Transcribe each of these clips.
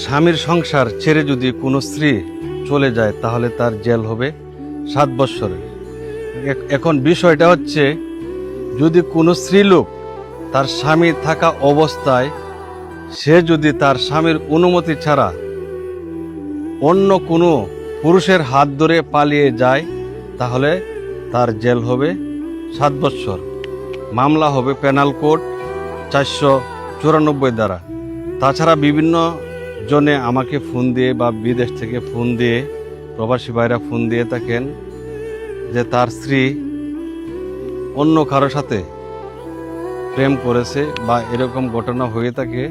স্বামীর সংসার ছেড়ে যদি কোনো স্ত্রী চলে যায় তাহলে তার জেল হবে 7 বৎসরের। এখন বিষয়টা হচ্ছে, যদি কোনো স্ত্রীলোক তার স্বামী থাকা অবস্থায় সে যদি তার স্বামীর অনুমতি ছাড়া অন্য কোনো পুরুষের হাত ধরে পালিয়ে যায় তাহলে তার জেল হবে 7 বৎসর। মামলা হবে পেনাল কোড 494 দ্বারা। তাছাড়া বিভিন্ন জনে আমাকে ফোন দিয়ে বা বিদেশ থেকে ফোন দিয়ে, প্রবাসী ভাইরা ফোন দিয়ে থাকেন যে তার স্ত্রী অন্য কারোর সাথে প্রেম করেছে বা এরকম ঘটনা হয়ে থাকে,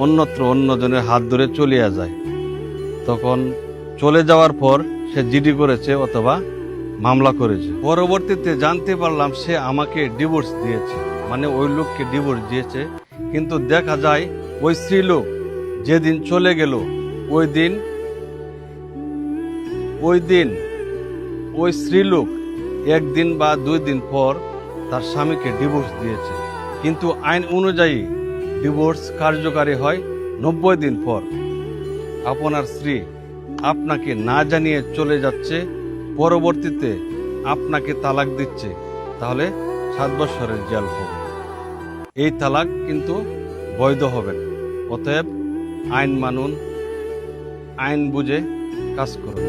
অন্যত্র অন্যজনের হাত ধরে চলিয়া যায়। তখন চলে যাওয়ার পর সে জিডি করেছে অথবা মামলা করেছে। পরবর্তীতে জানতে পারলাম সে আমাকে ডিভোর্স দিয়েছে, মানে ওই লোককে ডিভোর্স দিয়েছে। কিন্তু দেখা যায় ওই স্ত্রী লোক যেদিন চলে গেল ওই দিন ওই স্ত্রী লোক 1 দিন বা 2 দিন পর তার স্বামীকে ডিভোর্স দিয়েছে। কিন্তু আইন অনুযায়ী ডিভোর্স কার্যকারী হয় 90 দিন পর। আপনার স্ত্রী আপনাকে না জানিয়ে চলে যাচ্ছে, পরবর্তীতে আপনাকে তালাক দিচ্ছে, তাহলে 7 বৎসরের জেল হবে। এই তালাক কিন্তু বৈধ হবে না। অতএব আইন মানুন, আইন বুঝে কাজ করুন।